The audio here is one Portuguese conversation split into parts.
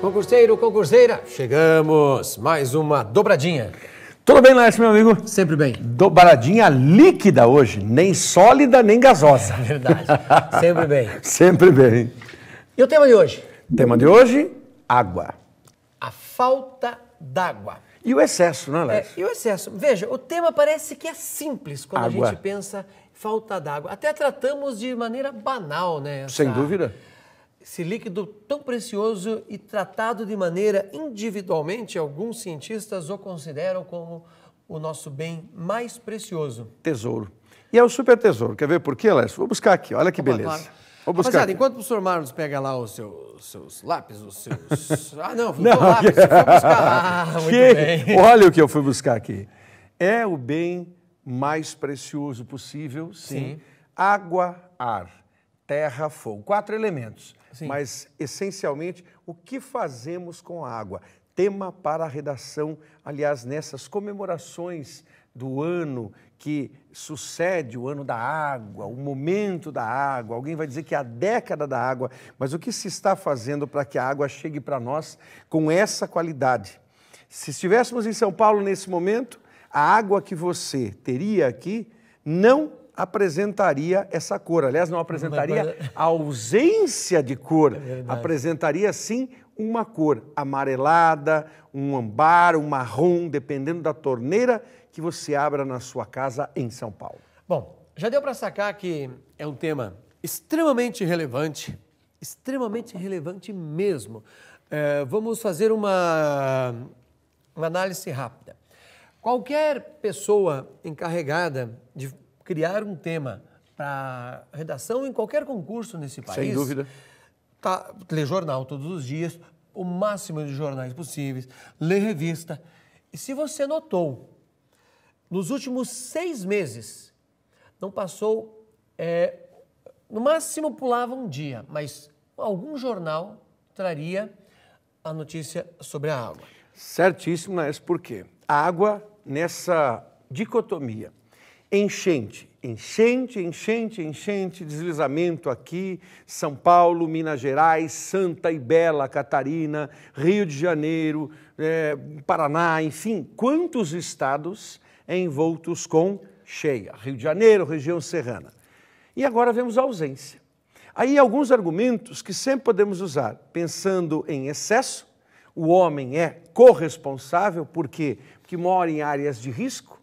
Concurseiro, concurseira, chegamos! Mais uma dobradinha. Tudo bem, Laércio, meu amigo? Sempre bem. Dobradinha líquida hoje, nem sólida, nem gasosa. Verdade, sempre bem. Sempre bem. E o tema de hoje? Tema de hoje, água. A falta d'água. E o excesso, né, Laércio? E o excesso. Veja, o tema parece que é simples quando Água. a gente pensa falta d'água. Até tratamos de maneira banal, né? Sem dúvida. Esse líquido tão precioso e tratado de maneira individualmente, alguns cientistas o consideram como o nosso bem mais precioso. Tesouro. E é o super tesouro. Quer ver por quê, Laércio? Vou buscar aqui, olha que beleza. Claro. Vou buscar. Rapaziada, aqui. enquanto o professor Marlos pega lá os seus lápis, os seus... Ah, não, lápis, você foi buscar. Ah, muito bem. Olha o que eu fui buscar aqui. É o bem mais precioso possível, sim. Água, ar, terra, fogo. 4 elementos. Sim. Mas, essencialmente, o que fazemos com a água? Tema para a redação, aliás, nessas comemorações do ano que sucede o ano da água, o momento da água. Alguém vai dizer que é a década da água, mas o que se está fazendo para que a água chegue para nós com essa qualidade? Se estivéssemos em São Paulo nesse momento, a água que você teria aqui não apresentaria essa cor. Aliás, não apresentaria a ausência de cor. Apresentaria, sim, uma cor amarelada, um ambar, um marrom, dependendo da torneira que você abra na sua casa em São Paulo. Bom, já deu para sacar que é um tema extremamente relevante mesmo. Vamos fazer uma análise rápida. Qualquer pessoa encarregada de criar um tema para redação em qualquer concurso nesse país. Sem dúvida. Lê jornal todos os dias, o máximo de jornais possíveis, lê revista. E se você notou, nos últimos 6 meses, não passou, no máximo pulava um dia, mas algum jornal traria a notícia sobre a água. Certíssimo, mas por quê? A água, nessa dicotomia, enchente, deslizamento aqui, São Paulo, Minas Gerais, Santa e Bela Catarina, Rio de Janeiro, Paraná, enfim, quantos estados envoltos com cheia? Rio de Janeiro, região serrana. E agora vemos a ausência. Aí alguns argumentos que sempre podemos usar, pensando em excesso, o homem é corresponsável, por quê? Porque mora em áreas de risco,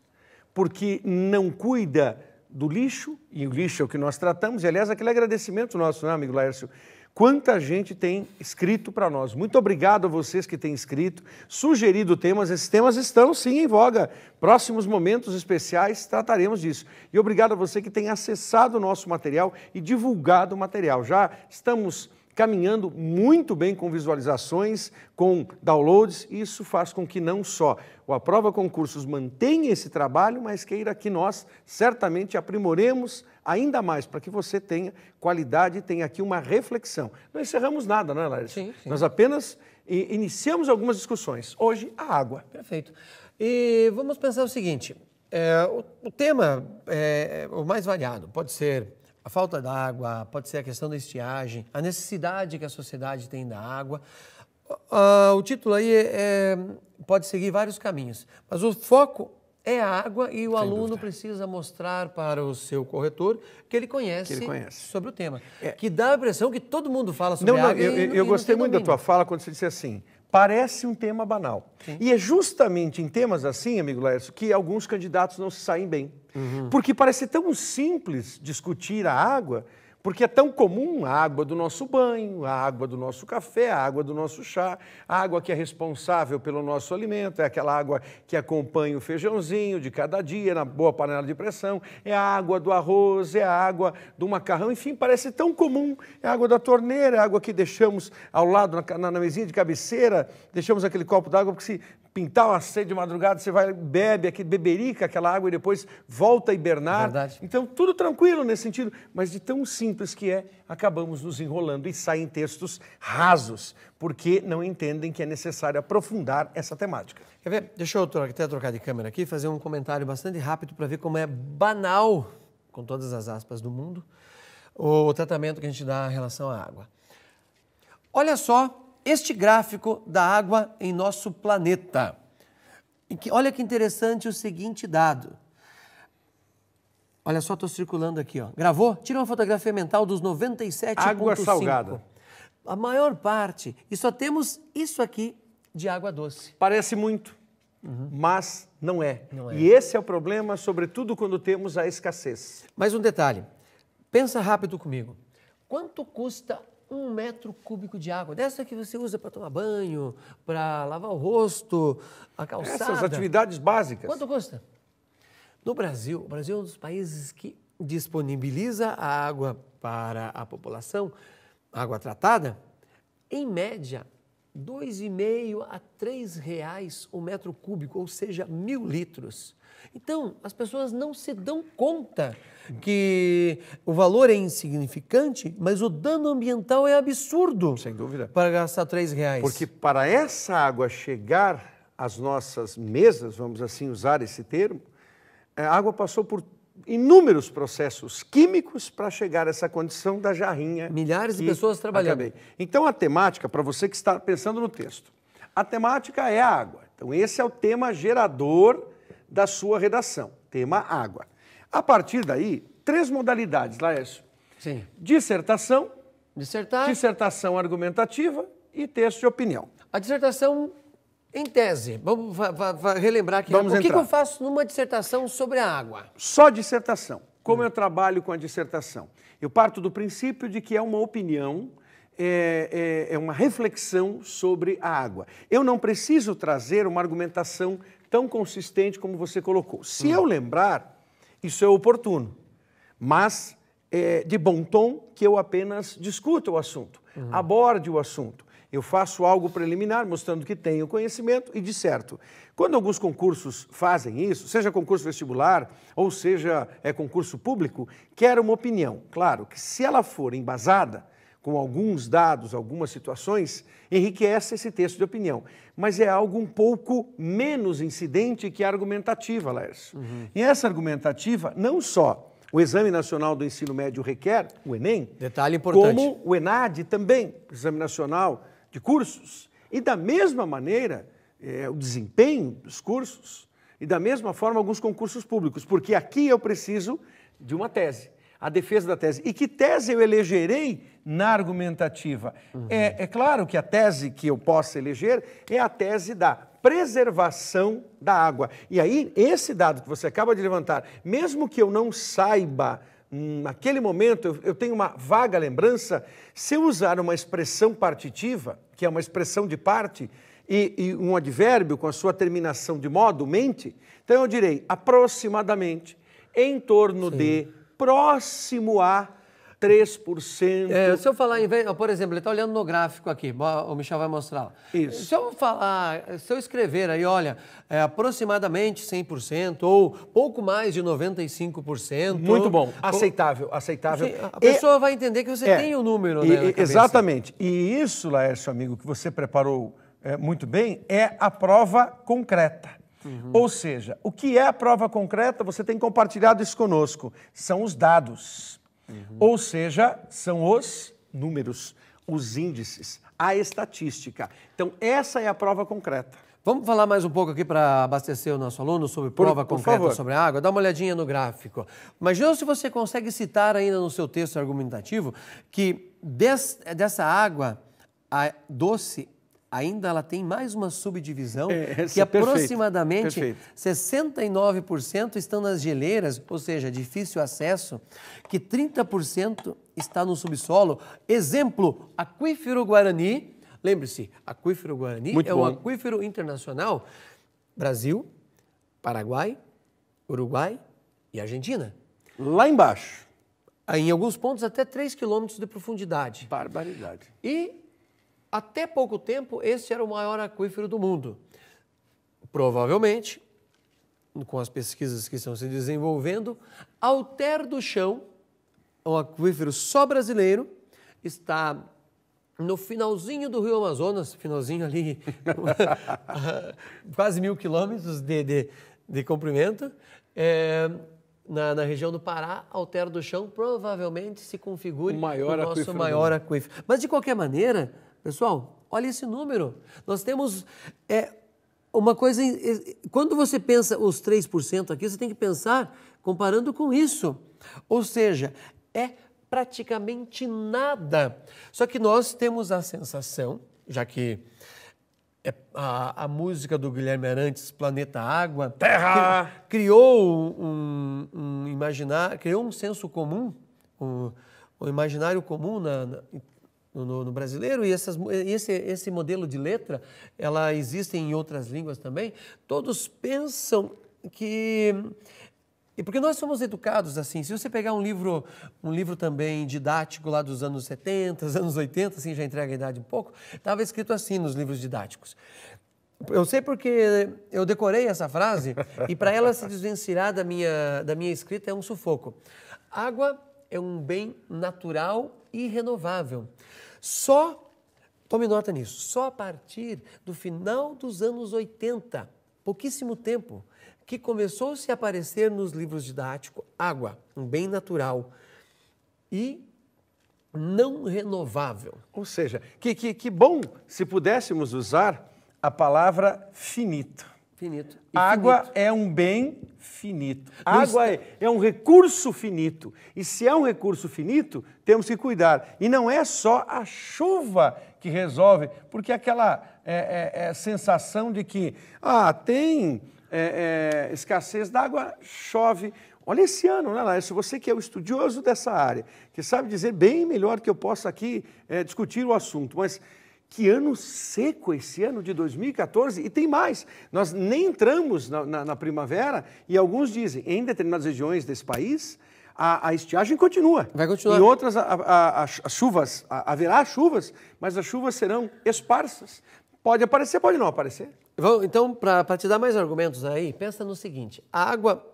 porque não cuida do lixo, e o lixo é o que nós tratamos, e aliás, aquele agradecimento nosso, né, amigo Laércio? Quanta gente tem escrito para nós. Muito obrigado a vocês que têm escrito, sugerido temas. Esses temas estão, sim, em voga. Próximos momentos especiais trataremos disso. E obrigado a você que tem acessado o nosso material e divulgado o material. Já estamos caminhando muito bem com visualizações, com downloads. Isso faz com que não só o Aprova Concursos mantenha esse trabalho, mas queira que nós certamente aprimoremos ainda mais para que você tenha qualidade e tenha aqui uma reflexão. Não encerramos nada, não é, Laércio? Sim. Nós apenas iniciamos algumas discussões. Hoje, a água. Perfeito. E vamos pensar o seguinte, o tema é o mais variado, pode ser a falta d'água, pode ser a questão da estiagem, a necessidade que a sociedade tem da água. O título aí pode seguir vários caminhos, mas o foco é a água e o aluno precisa mostrar para o seu corretor que ele conhece sobre o tema. Que dá a impressão que todo mundo fala sobre água. Eu gostei muito da tua fala quando você disse assim, parece um tema banal. Sim. E é justamente em temas assim, amigo Laércio, que alguns candidatos não se saem bem. Porque parece tão simples discutir a água, porque é tão comum a água do nosso banho, a água do nosso café, a água do nosso chá, a água que é responsável pelo nosso alimento, é aquela água que acompanha o feijãozinho de cada dia, na boa panela de pressão, é a água do arroz, é a água do macarrão, enfim, parece tão comum, é a água da torneira, é a água que deixamos ao lado, na mesinha de cabeceira, deixamos aquele copo d'água, porque se pintar uma sede de madrugada, você vai, bebe, beberica aquela água e depois volta a hibernar. Verdade. Então, tudo tranquilo nesse sentido, mas de tão simples que é, acabamos nos enrolando e saem textos rasos, porque não entendem que é necessário aprofundar essa temática. Quer ver? Deixa eu até trocar de câmera aqui e fazer um comentário bastante rápido para ver como é banal, com todas as aspas do mundo, o tratamento que a gente dá em relação à água. Olha só este gráfico da água em nosso planeta. Olha que interessante o seguinte dado. Olha só, estou circulando aqui, ó. Gravou? Tira uma fotografia mental dos 97,5. Água salgada. A maior parte. E só temos isso aqui de água doce. Parece muito, mas não é. E esse é o problema, sobretudo quando temos a escassez. Mais um detalhe. Pensa rápido comigo. Quanto custa 1 metro cúbico de água? Dessa que você usa para tomar banho, para lavar o rosto, a calçada. Essas atividades básicas. Quanto custa? No Brasil, o Brasil é um dos países que disponibiliza a água para a população, água tratada, em média, R$ 2,5 a R$ 3 o metro cúbico, ou seja, 1.000 litros. Então, as pessoas não se dão conta que o valor é insignificante, mas o dano ambiental é absurdo. Sem dúvida. Para gastar R$ 3. Porque para essa água chegar às nossas mesas, vamos assim usar esse termo, a água passou por inúmeros processos químicos para chegar a essa condição da jarrinha. Milhares de pessoas trabalhando. Acabei. Então, a temática, para você que está pensando no texto, a temática é a água. Então, esse é o tema gerador da sua redação, tema água. A partir daí, 3 modalidades, Laércio. Sim. Dissertação, Dissertar. dissertação argumentativa e texto de opinião. A dissertação em tese. Vamos relembrar aqui. Vamos o que entrar. eu faço numa dissertação sobre a água? Só dissertação. Como eu trabalho com a dissertação? Eu parto do princípio de que é uma opinião, é uma reflexão sobre a água. Eu não preciso trazer uma argumentação tão consistente como você colocou. Se eu lembrar, isso é oportuno, mas é de bom tom que eu apenas discuta o assunto, aborde o assunto. Eu faço algo preliminar, mostrando que tenho conhecimento e disserto. Quando alguns concursos fazem isso, seja concurso vestibular ou seja concurso público, quer uma opinião. Claro que se ela for embasada com alguns dados, algumas situações, enriquece esse texto de opinião. Mas é algo um pouco menos incidente que a argumentativa, Laércio. E essa argumentativa, não só o Exame Nacional do Ensino Médio requer, o Enem, Detalhe importante. como o ENAD também, Exame Nacional de Cursos, e da mesma maneira o desempenho dos cursos, e da mesma forma alguns concursos públicos, porque aqui eu preciso de uma tese, a defesa da tese. E que tese eu elegerei na argumentativa? É claro que a tese que eu posso eleger é a tese da preservação da água. E aí, esse dado que você acaba de levantar, mesmo que eu não saiba, naquele momento, eu tenho uma vaga lembrança, se eu usar uma expressão partitiva, que é uma expressão de parte, e um advérbio com a sua terminação de modo, mente, então eu direi aproximadamente, em torno de, próximo a 3%. Se eu falar, por exemplo, ele está olhando no gráfico aqui, o Michel vai mostrar. Isso. Se eu escrever aí, olha, aproximadamente 100% ou pouco mais de 95%. Muito bom, aceitável, aceitável. Sim, a pessoa vai entender que você tem o número, né, na cabeça. Exatamente. E isso, Laércio, amigo, que você preparou muito bem, é a prova concreta. Ou seja, o que é a prova concreta? Você tem compartilhado isso conosco. São os dados. Ou seja, são os números, os índices, a estatística. Então, essa é a prova concreta. Vamos falar mais um pouco aqui para abastecer o nosso aluno sobre prova concreta sobre a água? Dá uma olhadinha no gráfico. Imagina se você consegue citar ainda no seu texto argumentativo que dessa água doce ainda ela tem mais uma subdivisão que aproximadamente 69% estão nas geleiras, ou seja, difícil acesso, que 30% está no subsolo. Exemplo, aquífero Guarani. Lembre-se, aquífero Guarani um aquífero internacional. Brasil, Paraguai, Uruguai e Argentina. Lá embaixo. Em alguns pontos até 3 quilômetros de profundidade. Barbaridade. E até pouco tempo, esse era o maior aquífero do mundo. Provavelmente, com as pesquisas que estão se desenvolvendo, Alter do Chão, um aquífero só brasileiro, está no finalzinho do Rio Amazonas, finalzinho ali, quase 1.000 quilômetros de comprimento, na região do Pará, Alter do Chão provavelmente se configure o nosso maior aquífero. Mas, de qualquer maneira, pessoal, Olha esse número. Nós temos uma coisa... Quando você pensa os 3% aqui, você tem que pensar comparando com isso. Ou seja, é praticamente nada. Só que nós temos a sensação, já que a música do Guilherme Arantes, Planeta Água, Terra, criou criou um senso comum, um imaginário comum no brasileiro, e esse modelo de letra, ela existe em outras línguas também. Todos pensam que... E porque nós somos educados assim, se você pegar um livro também didático lá dos anos 70, anos 80, assim já entrega a idade um pouco, estava escrito assim nos livros didáticos. Eu sei porque eu decorei essa frase e para ela se desvencilhar da minha escrita é um sufoco. Água é um bem natural e renovável. Tome nota nisso, só a partir do final dos anos 80, pouquíssimo tempo, que começou-se a aparecer nos livros didáticos, água, um bem natural e não renovável. Ou seja, que bom se pudéssemos usar a palavra finito. Finito. Água finito. é um bem finito. Água é um recurso finito. E se é um recurso finito, temos que cuidar. E não é só a chuva que resolve, porque aquela sensação de que tem escassez d'água, chove. Olha esse ano, né, Laércio? Você que é o estudioso dessa área, que sabe dizer bem melhor que eu possa aqui discutir o assunto, mas que ano seco esse ano de 2014, e tem mais, nós nem entramos na primavera e alguns dizem, em determinadas regiões desse país, a estiagem continua. Vai continuar. Em outras, as chuvas, haverá chuvas, mas as chuvas serão esparsas. Pode aparecer, pode não aparecer. Então, para te dar mais argumentos aí, pensa no seguinte, a água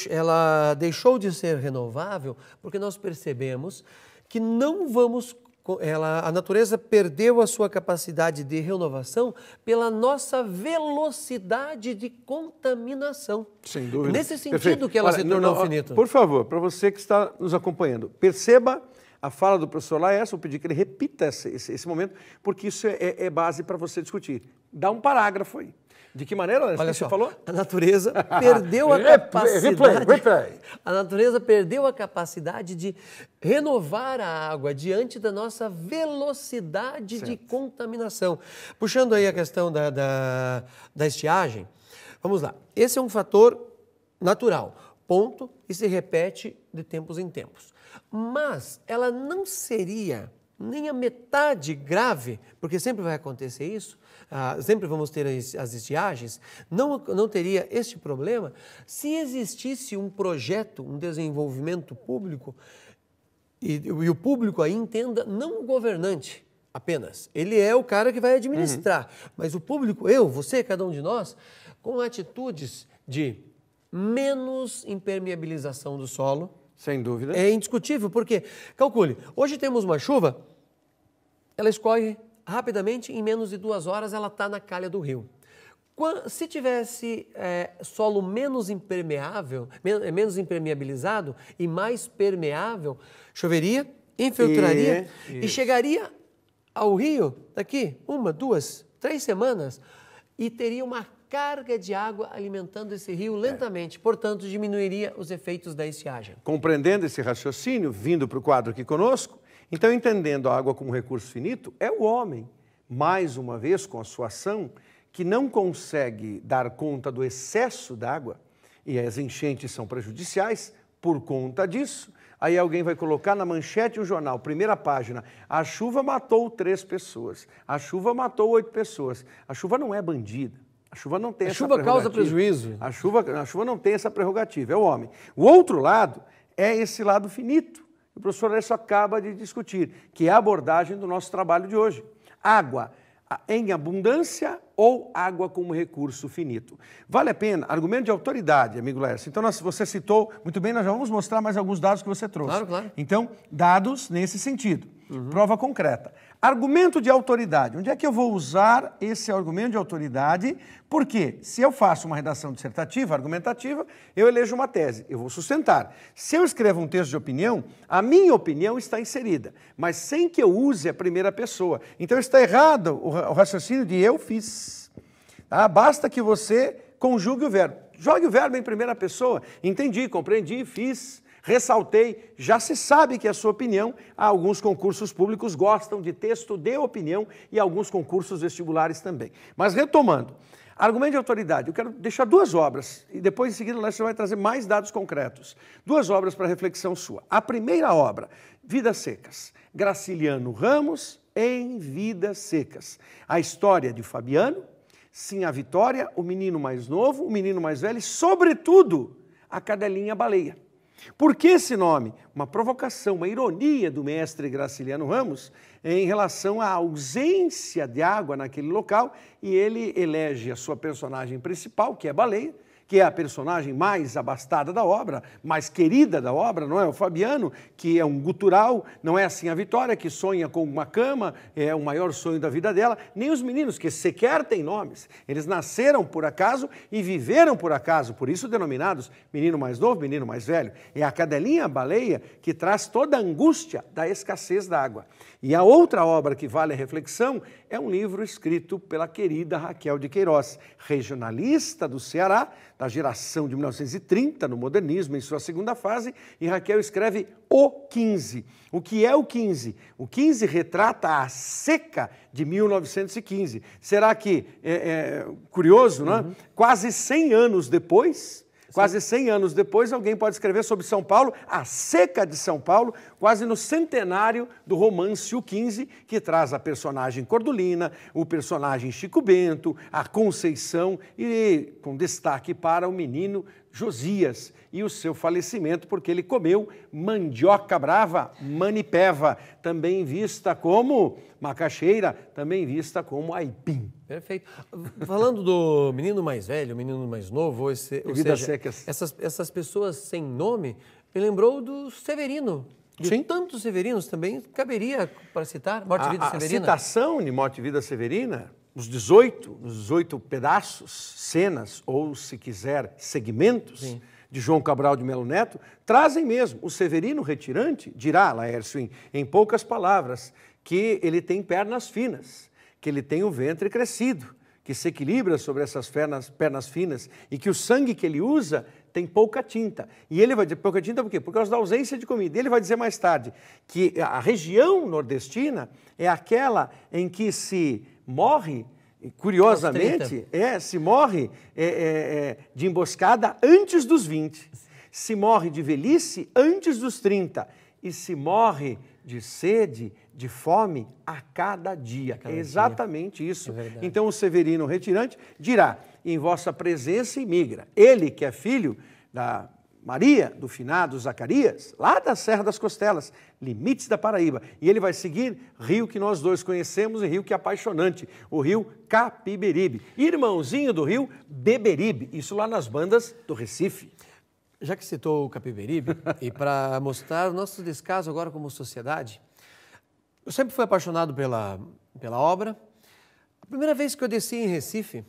ela deixou de ser renovável porque nós percebemos que não vamos... a natureza perdeu a sua capacidade de renovação pela nossa velocidade de contaminação. Sem dúvida. Nesse sentido Perfeito. que ela se tornou finita. Por favor, para você que está nos acompanhando, perceba a fala do professor Laércio, vou pedir que ele repita esse momento, porque isso é base para você discutir. Dá um parágrafo aí. De que maneira, Laércio, Olha você só, falou? a natureza perdeu a capacidade... Replay. A natureza perdeu a capacidade de renovar a água diante da nossa velocidade de contaminação. Puxando aí a questão da estiagem, vamos lá. Esse é um fator natural, ponto, e se repete de tempos em tempos. Mas ela não seria nem a metade grave, porque sempre vai acontecer isso, sempre vamos ter as estiagens, não teria este problema se existisse um projeto, um desenvolvimento público, e o público aí entenda, não o governante apenas, ele é o cara que vai administrar, mas o público, eu, você, cada um de nós, com atitudes de menos impermeabilização do solo. Sem dúvida. É indiscutível, porque, calcule, hoje temos uma chuva, ela escorre rapidamente, em menos de 2 horas ela está na calha do rio. Se tivesse solo menos impermeável, menos impermeabilizado e mais permeável, choveria, infiltraria e chegaria ao rio daqui 1, 2, 3 semanas e teria uma carga de água alimentando esse rio lentamente, portanto diminuiria os efeitos da estiagem. Compreendendo esse raciocínio, vindo para o quadro aqui conosco, então entendendo a água como recurso finito, é o homem, mais uma vez com a sua ação, que não consegue dar conta do excesso d'água, e as enchentes são prejudiciais por conta disso. Aí alguém vai colocar na manchete do jornal, primeira página, a chuva matou 3 pessoas, a chuva matou 8 pessoas. A chuva não é bandida, a chuva não tem essa prerrogativa. A chuva causa prejuízo. A chuva não tem essa prerrogativa, é o homem. O outro lado é esse lado finito, que o professor Laércio acaba de discutir, que é a abordagem do nosso trabalho de hoje. Água em abundância ou água como recurso finito. Vale a pena, argumento de autoridade, amigo Laércio. Então, você citou, muito bem, nós já vamos mostrar mais alguns dados que você trouxe. Claro, claro. Então, dados nesse sentido. Prova concreta. Argumento de autoridade. Onde é que eu vou usar esse argumento de autoridade? Porque se eu faço uma redação dissertativa, argumentativa, eu elejo uma tese, eu vou sustentar. Se eu escrevo um texto de opinião, a minha opinião está inserida, mas sem que eu use a primeira pessoa. Então está errado o raciocínio de eu fiz. Tá? Basta que você conjugue o verbo. Jogue o verbo em primeira pessoa. Entendi, compreendi, fiz. Ressaltei, já se sabe que a sua opinião, alguns concursos públicos gostam de texto de opinião e alguns concursos vestibulares também. Mas retomando, argumento de autoridade, eu quero deixar duas obras e depois em seguida você vai trazer mais dados concretos. Duas obras para reflexão sua. A primeira obra, Vidas Secas, Graciliano Ramos em Vidas Secas. A história de Fabiano, Sim a Vitória, o menino mais novo, o menino mais velho e, sobretudo, a cadelinha baleia. Por que esse nome? Uma provocação, uma ironia do mestre Graciliano Ramos em relação à ausência de água naquele local e ele elege a sua personagem principal, que é a baleia, que é a personagem mais abastada da obra, mais querida da obra, não é? O Fabiano, que é um gutural, não é assim a Vitória, que sonha com uma cama, é o maior sonho da vida dela, nem os meninos, que sequer têm nomes. Eles nasceram por acaso e viveram por acaso, por isso denominados menino mais novo, menino mais velho. É a cadelinha baleia que traz toda a angústia da escassez da água. E a outra obra que vale a reflexão é um livro escrito pela querida Raquel de Queiroz, regionalista do Ceará, da geração de 1930, no modernismo, em sua segunda fase, e Raquel escreve O 15. O que é o 15? O 15 retrata a seca de 1915. Será que, curioso, não é? Quase 100 anos depois... Quase 100 anos depois, alguém pode escrever sobre São Paulo, a seca de São Paulo, quase no centenário do romance O 15, que traz a personagem Cordulina, o personagem Chico Bento, a Conceição e com destaque para o menino Josias e o seu falecimento porque ele comeu mandioca brava, manipeva, também vista como macaxeira, também vista como aipim. Perfeito. Falando do menino mais velho, menino mais novo, ou seja, secas. Essas pessoas sem nome, me lembrou do Severino. De tantos Severinos também, caberia para citar Morte e Vida Severina. A citação de Morte e Vida Severina, os 18 pedaços, cenas, ou se quiser, segmentos, de João Cabral de Melo Neto, trazem mesmo. O Severino retirante dirá, Laércio, em poucas palavras, que ele tem pernas finas, que ele tem o ventre crescido, que se equilibra sobre essas pernas finas e que o sangue que ele usa tem pouca tinta. E ele vai dizer pouca tinta por quê? Por causa da ausência de comida. Ele vai dizer mais tarde que a região nordestina é aquela em que se morre, curiosamente, se morre de emboscada antes dos 20, se morre de velhice antes dos 30 e se morre de sede, de fome a cada dia. É exatamente isso. Então o Severino retirante dirá, em vossa presença imigra. Ele que é filho da Maria, do finado Zacarias, lá da Serra das Costelas, limites da Paraíba. E ele vai seguir rio que nós dois conhecemos e rio que é apaixonante, o rio Capiberibe, irmãozinho do rio Beberibe, isso lá nas bandas do Recife. Já que citou o Capiberibe, e para mostrar o nosso descaso agora como sociedade, eu sempre fui apaixonado pela obra. A primeira vez que eu desci em Recife,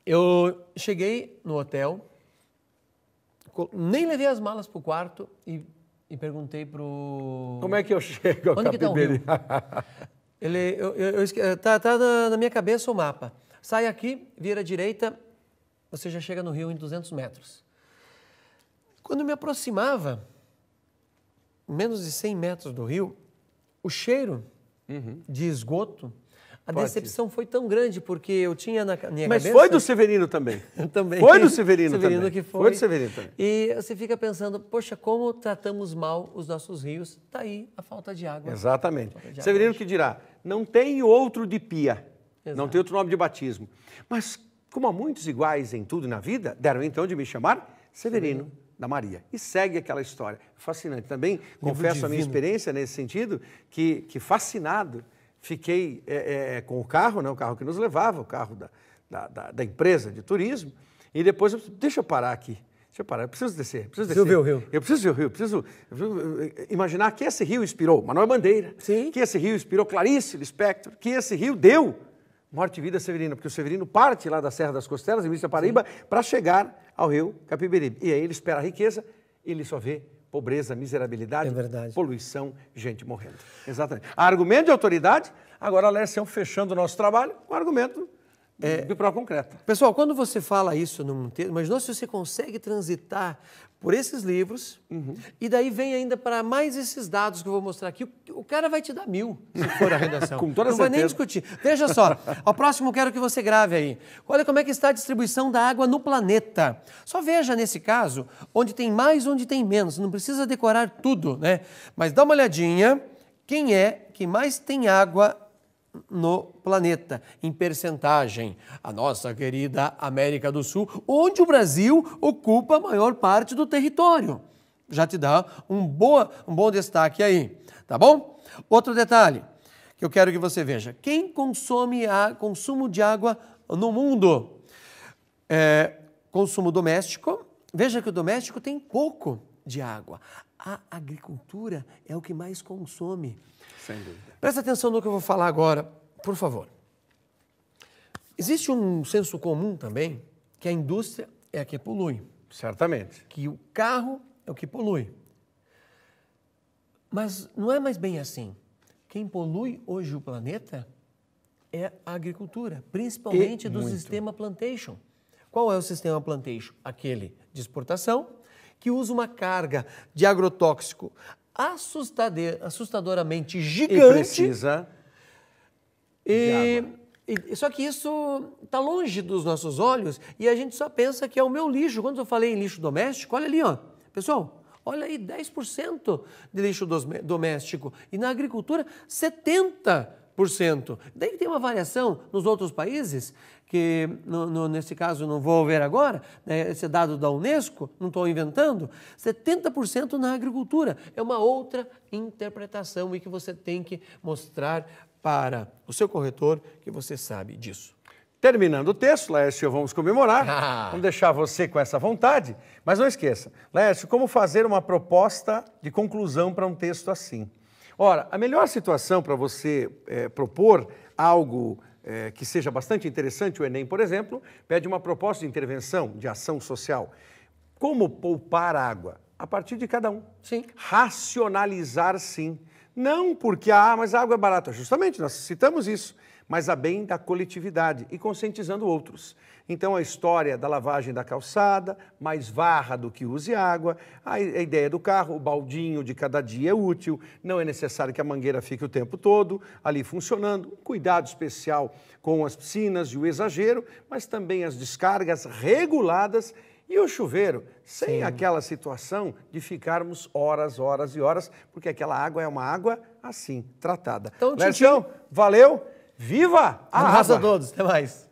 eu cheguei no hotel, nem levei as malas para o quarto e perguntei para o... Como é que eu chego ao Capiberibe? Tá na minha cabeça o mapa. Sai aqui, vira à direita, você já chega no rio em 200 metros. Quando eu me aproximava, menos de 100 metros do rio, o cheiro de esgoto, a decepção foi tão grande, porque eu tinha na minha cabeça... Mas foi do Severino também. Também. Foi do Severino também. Que foi. Foi do Severino também. E você fica pensando, poxa, como tratamos mal os nossos rios? Está aí a falta de água. Exatamente. Severino que dirá, não tem outro de pia, não tem outro nome de batismo. Mas, como há muitos iguais em tudo na vida, deram então de me chamar Severino da Maria. E segue aquela história. Fascinante. Também confesso a minha experiência nesse sentido, que fascinado fiquei com o carro, né, o carro que nos levava, o carro da empresa de turismo, e depois, deixa eu parar aqui. Deixa eu parar, eu preciso descer. Preciso ver o rio. Eu preciso ver o rio, eu preciso imaginar que esse rio inspirou Manuel Bandeira, Sim. que esse rio inspirou Clarice Lispector, que esse rio deu Morte e Vida a Severino, porque o Severino parte lá da Serra das Costelas, em Vícia Paraíba, para chegar ao rio Capiberibe. E aí ele espera a riqueza e ele só vê pobreza, miserabilidade, poluição, gente morrendo. Exatamente. Argumento de autoridade, agora a Lécio fechando o nosso trabalho com argumento de prova concreta. Pessoal, quando você fala isso num texto, imagina se você consegue transitar por esses livros e daí vem ainda para mais esses dados que eu vou mostrar aqui, o cara vai te dar 1000 se for a redação. Com toda certeza. Não vai nem discutir. Veja só, ao próximo quero que você grave aí. Olha como é que está a distribuição da água no planeta. Só veja nesse caso, onde tem mais, onde tem menos. Não precisa decorar tudo, né? Mas dá uma olhadinha, quem é que mais tem água no planeta, em percentagem. A nossa querida América do Sul, onde o Brasil ocupa a maior parte do território. Já te dá um bom destaque aí, tá bom? Outro detalhe que eu quero que você veja. Quem consome consumo de água no mundo? Consumo doméstico. Veja que o doméstico tem pouco de água. A agricultura é o que mais consome. Sem dúvida. Presta atenção no que eu vou falar agora, por favor. Existe um senso comum também que a indústria é a que polui. Certamente. Que o carro é o que polui. Mas não é mais bem assim. Quem polui hoje o planeta é a agricultura, principalmente do sistema plantation. Qual é o sistema plantation? Aquele de exportação que usa uma carga de agrotóxico assustadoramente gigante. E precisa de água. Só que isso está longe dos nossos olhos e a gente só pensa que é o meu lixo. Quando eu falei em lixo doméstico, olha ali, ó. Pessoal, olha aí, 10% de lixo doméstico. E na agricultura, 70%. Daí tem uma variação nos outros países, que nesse caso não vou ver agora, né, esse dado da Unesco, não estou inventando, 70% na agricultura. É uma outra interpretação e que você tem que mostrar para o seu corretor que você sabe disso. Terminando o texto, Lécio, vamos comemorar. Vamos deixar você com essa vontade. Mas não esqueça, Lécio, como fazer uma proposta de conclusão para um texto assim? Ora, a melhor situação para você propor algo que seja bastante interessante, o Enem, por exemplo, pede uma proposta de intervenção, de ação social. Como poupar água? A partir de cada um. Sim. Racionalizar, sim. Não porque, mas a água é barata. Justamente, nós citamos isso. Mas a bem da coletividade e conscientizando outros. Então, a história da lavagem da calçada, mais varra do que use água, a ideia do carro, o baldinho de cada dia é útil, não é necessário que a mangueira fique o tempo todo ali funcionando, um cuidado especial com as piscinas e o exagero, mas também as descargas reguladas e o chuveiro, sem aquela situação de ficarmos horas e horas, porque aquela água é uma água assim, tratada. Então, Lécio, valeu! Viva a água! Um abraço a todos, até mais.